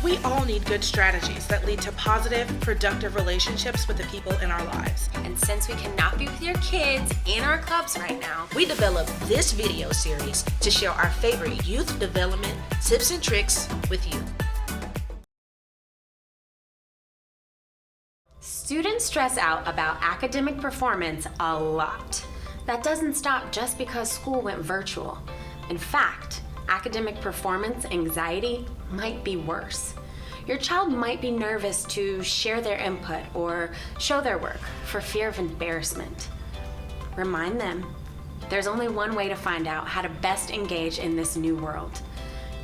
We all need good strategies that lead to positive, productive relationships with the people in our lives. And since we cannot be with your kids in our clubs right now, we developed this video series to share our favorite youth development tips and tricks with you. Students stress out about academic performance a lot. That doesn't stop just because school went virtual. In fact, academic performance anxiety might be worse. Your child might be nervous to share their input or show their work for fear of embarrassment. Remind them there's only one way to find out how to best engage in this new world.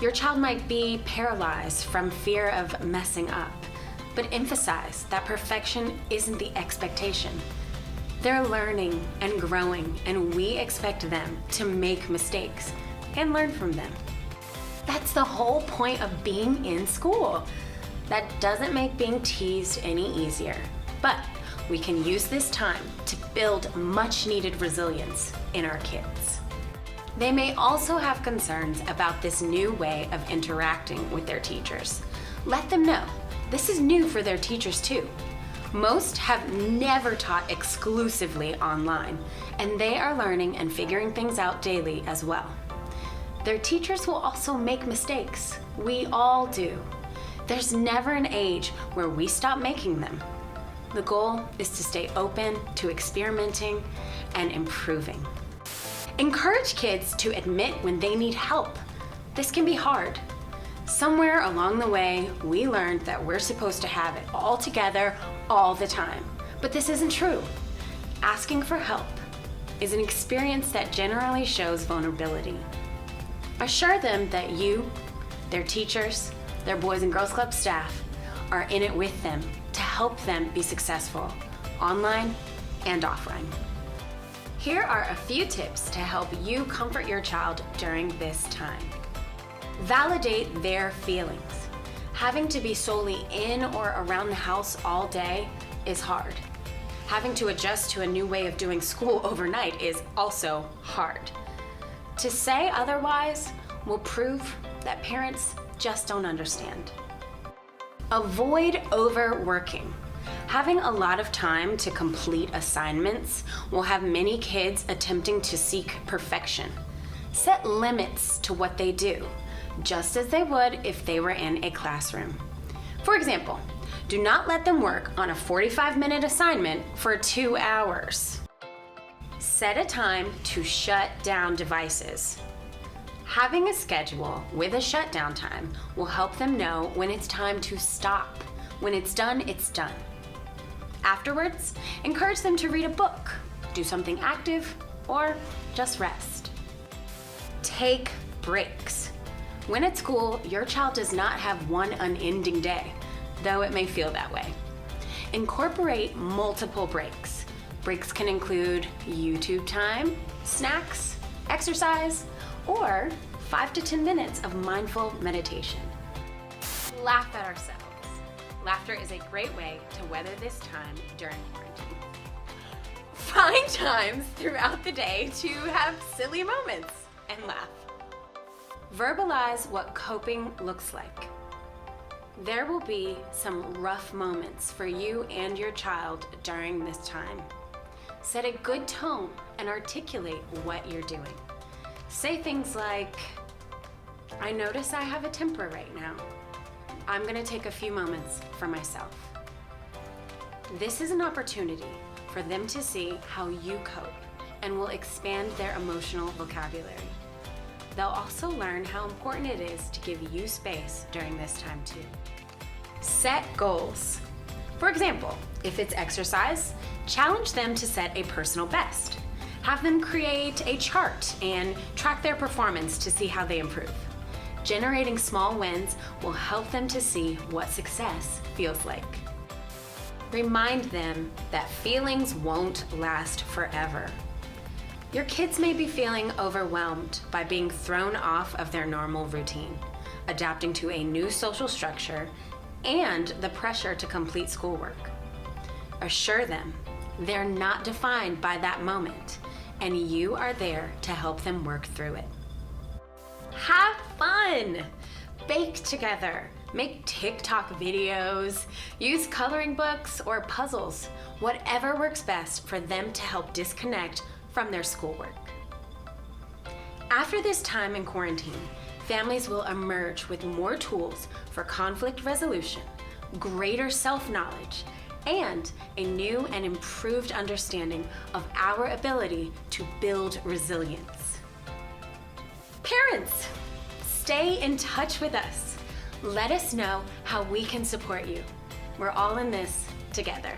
Your child might be paralyzed from fear of messing up, but emphasize that perfection isn't the expectation. They're learning and growing, and we expect them to make mistakes and learn from them. That's the whole point of being in school. That doesn't make being teased any easier, but we can use this time to build much needed resilience in our kids. They may also have concerns about this new way of interacting with their teachers. Let them know this is new for their teachers too. Most have never taught exclusively online, and they are learning and figuring things out daily as well. Their teachers will also make mistakes. We all do. There's never an age where we stop making them. The goal is to stay open to experimenting and improving. Encourage kids to admit when they need help. This can be hard. Somewhere along the way, we learned that we're supposed to have it all together all the time, but this isn't true. Asking for help is an experience that generally shows vulnerability. Assure them that you, their teachers, their Boys and Girls Club staff are in it with them to help them be successful, online and offline. Here are a few tips to help you comfort your child during this time. Validate their feelings. Having to be solely in or around the house all day is hard. Having to adjust to a new way of doing school overnight is also hard. To say otherwise will prove that parents just don't understand. Avoid overworking. Having a lot of time to complete assignments will have many kids attempting to seek perfection. Set limits to what they do, just as they would if they were in a classroom. For example, do not let them work on a 45-minute assignment for 2 hours. Set a time to shut down devices. Having a schedule with a shutdown time will help them know when it's time to stop. When it's done, it's done. Afterwards, encourage them to read a book, do something active, or just rest. Take breaks. When at school, your child does not have one unending day, though it may feel that way. Incorporate multiple breaks. Breaks can include YouTube time, snacks, exercise, or 5 to 10 minutes of mindful meditation. Laugh at ourselves. Laughter is a great way to weather this time during quarantine. Find times throughout the day to have silly moments and laugh. Verbalize what coping looks like. There will be some rough moments for you and your child during this time. Set a good tone and articulate what you're doing. Say things like, I notice I have a temper right now. I'm going to take a few moments for myself. This is an opportunity for them to see how you cope and will expand their emotional vocabulary. They'll also learn how important it is to give you space during this time too. Set goals. For example, if it's exercise, challenge them to set a personal best. Have them create a chart and track their performance to see how they improve. Generating small wins will help them to see what success feels like. Remind them that feelings won't last forever. Your kids may be feeling overwhelmed by being thrown off of their normal routine, adapting to a new social structure, and the pressure to complete schoolwork. Assure them they're not defined by that moment, and you are there to help them work through it. Have fun! Bake together, Make TikTok videos, use coloring books or puzzles, whatever works best for them to help disconnect from their schoolwork. After this time in quarantine, families will emerge with more tools for conflict resolution, greater self-knowledge, and a new and improved understanding of our ability to build resilience. Parents, stay in touch with us. Let us know how we can support you. We're all in this together.